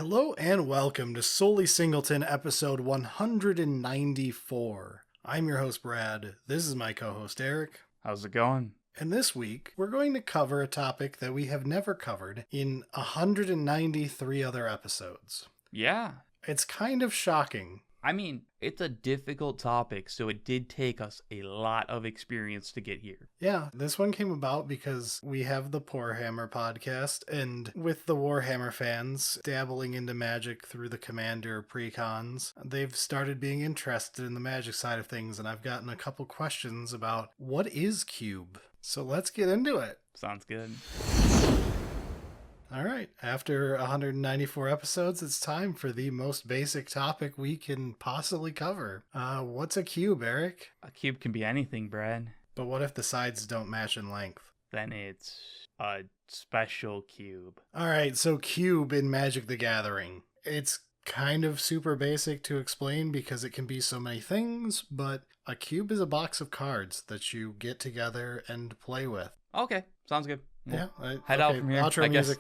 Hello and welcome to Solely Singleton, episode 194. I'm your host, Brad. This is my co-host, Eric. How's it going? And this week, we're going to cover a topic that we have never covered in 193 other episodes. Yeah. It's kind of shocking. I mean, it's a difficult topic, so it did take us a lot of experience to get here. Yeah, this one came about because we have the Warhammer podcast, and with the Warhammer fans dabbling into Magic through the Commander precons, they've started being interested in the Magic side of things, and I've gotten a couple questions about what is Cube? So let's get into it. Sounds good. All right, after 194 episodes, it's time for the most basic topic we can possibly cover. What's a cube, Eric? A cube can be anything, Brad. But what if the sides don't match in length? Then it's a special cube. All right, so cube in Magic the Gathering. It's kind of super basic to explain because it can be so many things, but a cube is a box of cards that you get together and play with. Okay, sounds good. Yeah, head out from here. Outro music.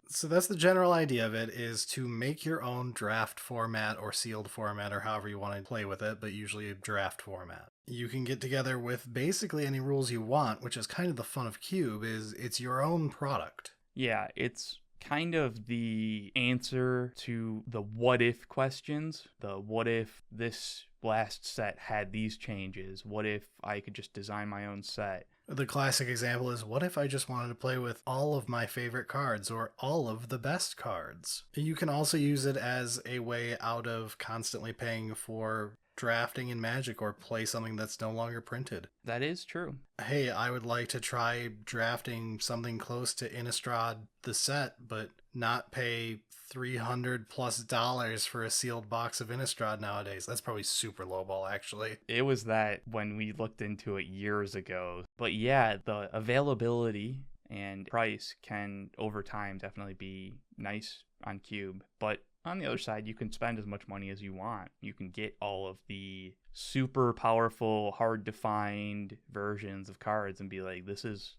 So that's the general idea of it, is to make your own draft format or sealed format or however you want to play with it, but usually a draft format. You can get together with basically any rules you want, which is kind of the fun of Cube, is it's your own product. Yeah, it's kind of the answer to the what if questions. The what if this last set had these changes? What if I could just design my own set? The classic example is, what if I just wanted to play with all of my favorite cards or all of the best cards? You can also use it as a way out of constantly paying for drafting in Magic or play something that's no longer printed. That is true. Hey, I would like to try drafting something close to Innistrad the set, but not pay $300+ for a sealed box of Innistrad nowadays. That's probably super lowball, actually. It was that when we looked into it years ago. But yeah, the availability and price can over time definitely be nice on Cube. But on the other side, you can spend as much money as you want. You can get all of the super powerful, hard to find versions of cards and be like, this is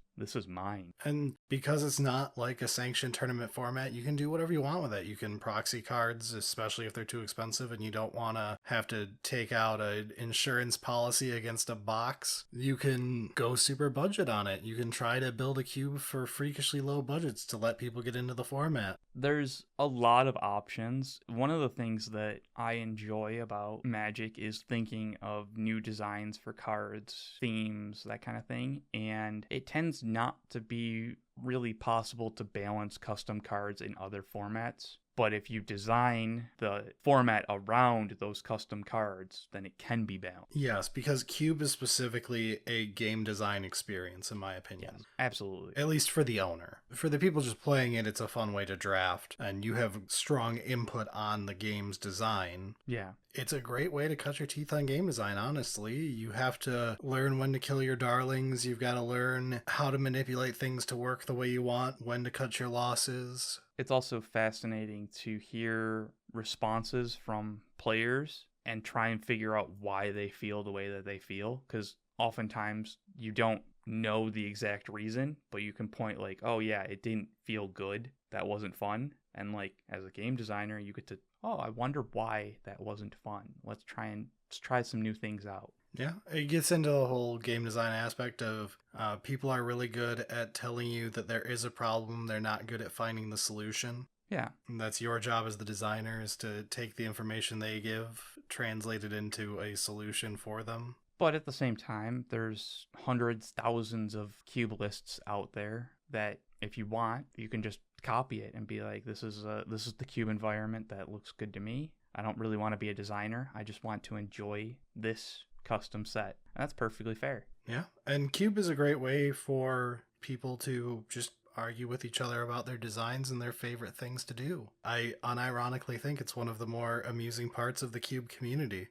mine. And because it's not like a sanctioned tournament format, you can do whatever you want with it. You can proxy cards, especially if they're too expensive and you don't want to have to take out an insurance policy against a box. You can go super budget on it. You can try to build a cube for freakishly low budgets to let people get into the format. There's a lot of options. One of the things that I enjoy about Magic is thinking of new designs for cards, themes, that kind of thing. And it tends not to be really possible to balance custom cards in other formats. But if you design the format around those custom cards, then it can be balanced. Yes, because Cube is specifically a game design experience, in my opinion. Yes, absolutely. At least for the owner. For the people just playing it, it's a fun way to draft, and you have strong input on the game's design. Yeah. It's a great way to cut your teeth on game design, honestly. You have to learn when to kill your darlings. You've got to learn how to manipulate things to work the way you want, when to cut your losses. It's also fascinating to hear responses from players and try and figure out why they feel the way that they feel. Because oftentimes you don't know the exact reason, but you can point like, oh yeah, it didn't feel good. That wasn't fun. And like as a game designer, you get to, oh, I wonder why that wasn't fun. Let's try some new things out. Yeah, it gets into the whole game design aspect of people are really good at telling you that there is a problem. They're not good at finding the solution. Yeah. And that's your job as the designer, is to take the information they give, translate it into a solution for them. But at the same time, there's hundreds, thousands of cube lists out there that if you want, you can just copy it and be like, this is the cube environment that looks good to me. I don't really want to be a designer. I just want to enjoy this custom set. And that's perfectly fair. Yeah. And Cube is a great way for people to just argue with each other about their designs and their favorite things to do. I unironically think it's one of the more amusing parts of the Cube community.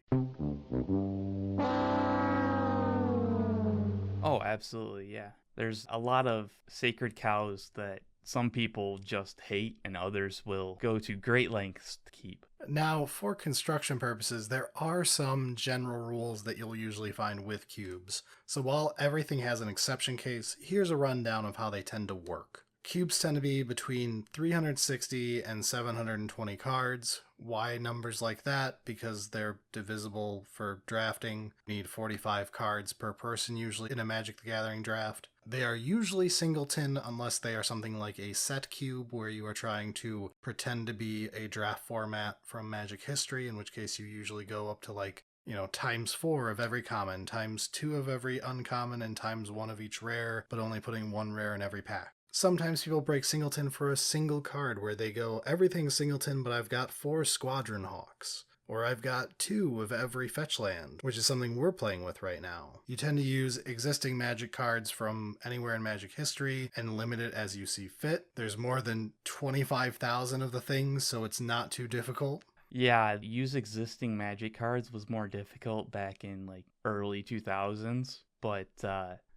Oh, absolutely, yeah. There's a lot of sacred cows that some people just hate and others will go to great lengths to keep. Now, for construction purposes, there are some general rules that you'll usually find with cubes. So while everything has an exception case, here's a rundown of how they tend to work. Cubes tend to be between 360 and 720 cards. Why numbers like that? Because they're divisible for drafting. You need 45 cards per person usually in a Magic the Gathering draft. They are usually singleton unless they are something like a set cube where you are trying to pretend to be a draft format from Magic history, in which case you usually go up to like, times 4 of every common, times 2 of every uncommon, and times 1 of each rare, but only putting 1 rare in every pack. Sometimes people break singleton for a single card where they go, everything's singleton, but I've got 4 Squadron Hawks. Or I've got 2 of every fetch land, which is something we're playing with right now. You tend to use existing Magic cards from anywhere in Magic history and limit it as you see fit. There's more than 25,000 of the things, so it's not too difficult. Yeah, use existing Magic cards was more difficult back in like early 2000s, but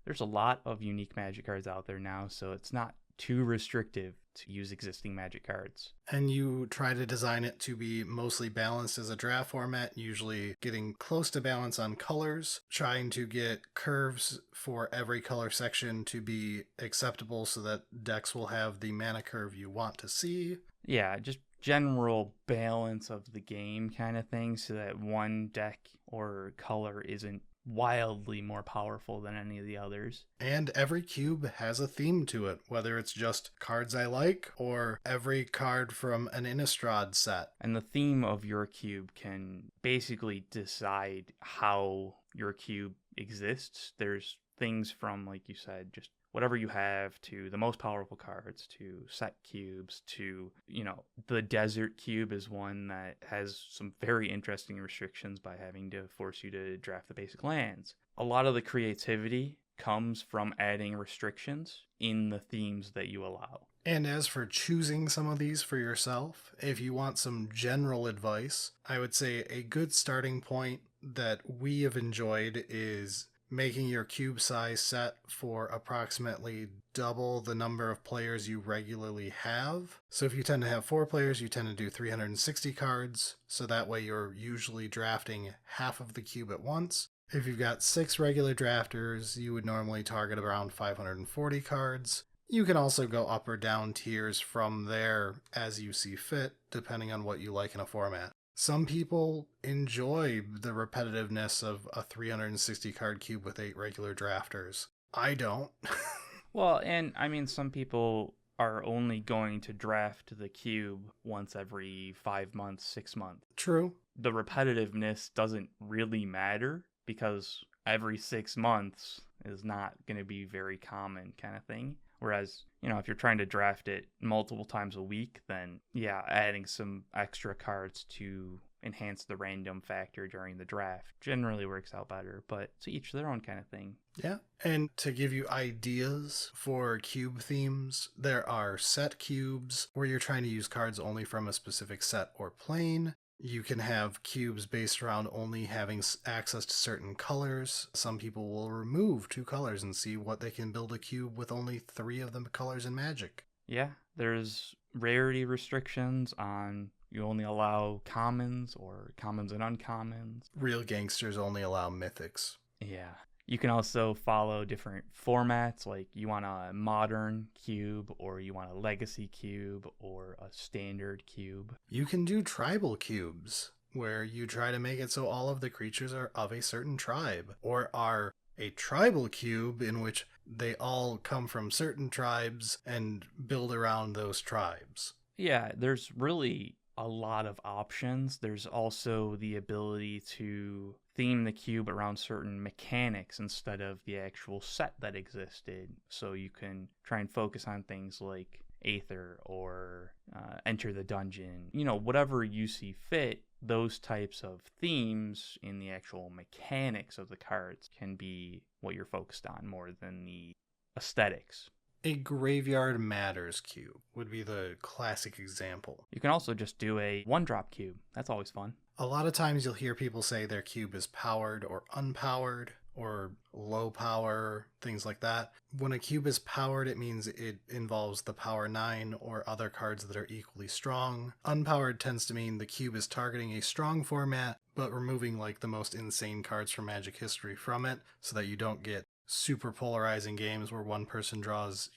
there's a lot of unique Magic cards out there now, so it's not too restrictive to use existing Magic cards. And you try to design it to be mostly balanced as a draft format, usually getting close to balance on colors, trying to get curves for every color section to be acceptable so that decks will have the mana curve you want to see. Yeah, just general balance of the game kind of thing so that one deck or color isn't wildly more powerful than any of the others. And every cube has a theme to it, whether it's just cards I like or every card from an Innistrad set. And the theme of your cube can basically decide how your cube exists. There's things from, like you said, just whatever you have to the most powerful cards to set cubes to, the desert cube is one that has some very interesting restrictions by having to force you to draft the basic lands. A lot of the creativity comes from adding restrictions in the themes that you allow. And as for choosing some of these for yourself, if you want some general advice, I would say a good starting point that we have enjoyed is making your cube size set for approximately double the number of players you regularly have. So if you tend to have 4 players, you tend to do 360 cards, so that way you're usually drafting half of the cube at once. If you've got 6 regular drafters, you would normally target around 540 cards. You can also go up or down tiers from there as you see fit, depending on what you like in a format. Some people enjoy the repetitiveness of a 360 card cube with 8 regular drafters. I don't. Well, and I mean, some people are only going to draft the cube once every 5 months, 6 months. True. The repetitiveness doesn't really matter because every 6 months is not going to be very common kind of thing. Whereas, if you're trying to draft it multiple times a week, then yeah, adding some extra cards to enhance the random factor during the draft generally works out better, but to each their own kind of thing. Yeah, and to give you ideas for cube themes, there are set cubes where you're trying to use cards only from a specific set or plane. You can have cubes based around only having access to certain colors. Some people will remove 2 colors and see what they can build a cube with only 3 of the colors in Magic. Yeah, there's rarity restrictions on you only allow commons or commons and uncommons. Real gangsters only allow mythics. Yeah. You can also follow different formats, like you want a modern cube, or you want a legacy cube, or a standard cube. You can do tribal cubes, where you try to make it so all of the creatures are of a certain tribe, or are a tribal cube in which they all come from certain tribes and build around those tribes. Yeah, there's really a lot of options. There's also the ability to theme the cube around certain mechanics instead of the actual set that existed. So you can try and focus on things like Aether or Enter the Dungeon. Whatever you see fit, those types of themes in the actual mechanics of the cards can be what you're focused on more than the aesthetics. A Graveyard Matters cube would be the classic example. You can also just do a 1-drop cube. That's always fun. A lot of times you'll hear people say their cube is powered or unpowered, or low power, things like that. When a cube is powered, it means it involves the power 9 or other cards that are equally strong. Unpowered tends to mean the cube is targeting a strong format, but removing like the most insane cards from Magic history from it, so that you don't get super polarizing games where one person draws,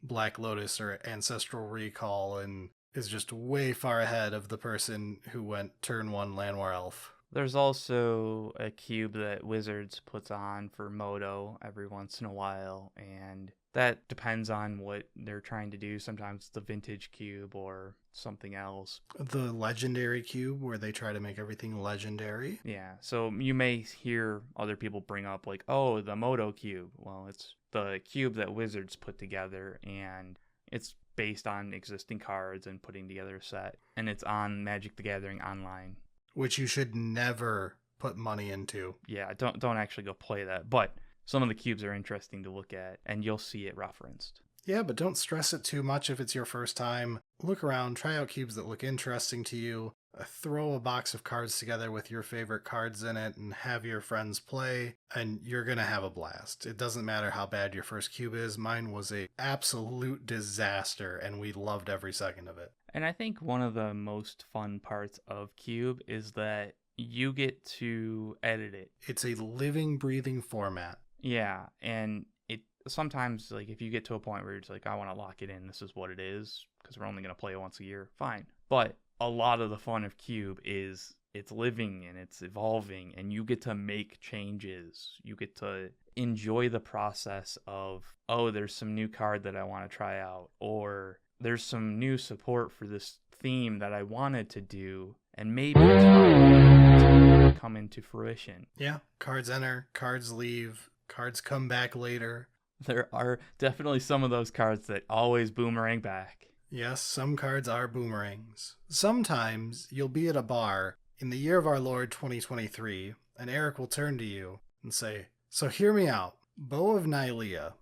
Black Lotus or Ancestral Recall and is just way far ahead of the person who went turn 1 Llanowar Elf. There's also a cube that Wizards puts on for Moto every once in a while, and that depends on what they're trying to do. Sometimes it's the vintage cube or something else. The legendary cube, where they try to make everything legendary. Yeah, so you may hear other people bring up like, oh, the Moto cube. Well, it's the cube that Wizards put together, and it's based on existing cards and putting together a set, and it's on Magic the Gathering Online. Which you should never put money into. Yeah, don't actually go play that, but some of the cubes are interesting to look at, and you'll see it referenced. Yeah, but don't stress it too much if it's your first time. Look around, try out cubes that look interesting to you, throw a box of cards together with your favorite cards in it, and have your friends play, and you're gonna have a blast. It doesn't matter how bad your first cube is. Mine was a absolute disaster, and we loved every second of it. And I think one of the most fun parts of Cube is that you get to edit it. It's a living, breathing format. Yeah, and it sometimes, like, if you get to a point where you're just like, I want to lock it in, this is what it is, because we're only going to play it once a year, fine. But a lot of the fun of Cube is it's living and it's evolving, and you get to make changes. You get to enjoy the process of, oh, there's some new card that I want to try out, or there's some new support for this theme that I wanted to do, and maybe it's finally to come into fruition. Yeah, cards enter, cards leave, cards come back later. There are definitely some of those cards that always boomerang back. Yes, some cards are boomerangs. Sometimes you'll be at a bar in the year of our Lord 2023, and Eric will turn to you and say, so hear me out, Bow of Nylea.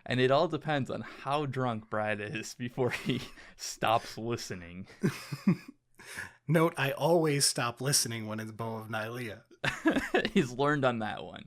And it all depends on how drunk Brad is before he stops listening. Note, I always stop listening when it's Bow of Nylea. He's learned on that one.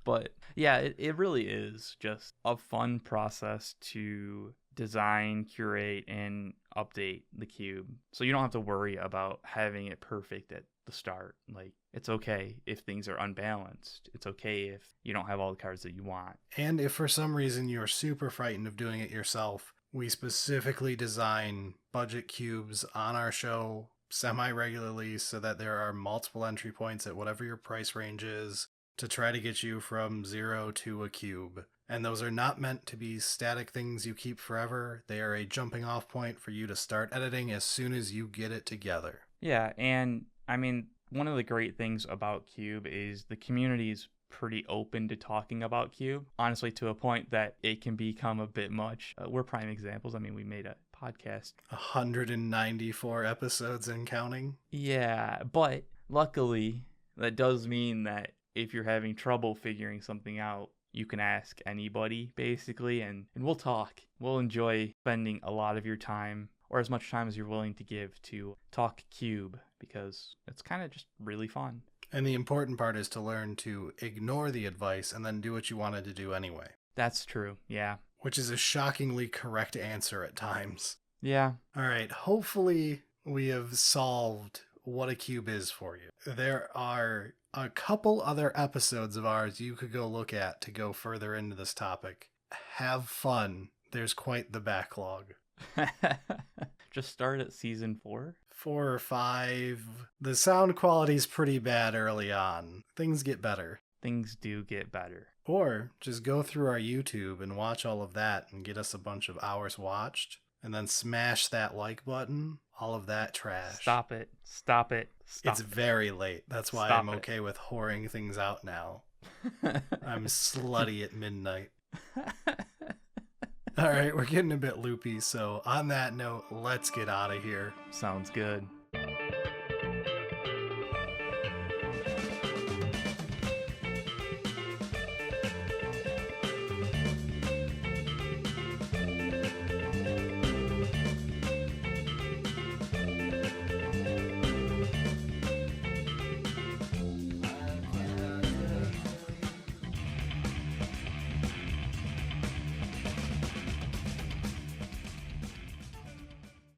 But yeah, it really is just a fun process to design, curate, and update the cube. So you don't have to worry about having it perfect at the start. Like, it's okay if things are unbalanced. It's okay if you don't have all the cards that you want. And if for some reason you're super frightened of doing it yourself, we specifically design budget cubes on our show semi-regularly so that there are multiple entry points at whatever your price range is to try to get you from 0 to a cube. And those are not meant to be static things you keep forever. They are a jumping off point for you to start editing as soon as you get it together. Yeah, and I mean, one of the great things about Cube is the community is pretty open to talking about Cube, honestly, to a point that it can become a bit much. We're prime examples. I mean, we made a podcast. 194 episodes and counting. Yeah, but luckily, that does mean that if you're having trouble figuring something out, you can ask anybody, basically, and we'll talk. We'll enjoy spending a lot of your time, or as much time as you're willing to give, to talk Cube, because it's kind of just really fun. And the important part is to learn to ignore the advice and then do what you wanted to do anyway. That's true, yeah. Which is a shockingly correct answer at times. Yeah. All right, hopefully we have solved what a cube is for you. There are a couple other episodes of ours you could go look at to go further into this topic. Have fun. There's quite the backlog. Just start at season 4? 4 or 5. The sound quality's pretty bad early on. Things get better. Things do get better. Or just go through our YouTube and watch all of that and get us a bunch of hours watched. And then smash that like button. All of that trash. Stop it. It's very late. That's why I'm okay with whoring things out now. I'm slutty at midnight. All right, we're getting a bit loopy. So on that note, let's get out of here. Sounds good.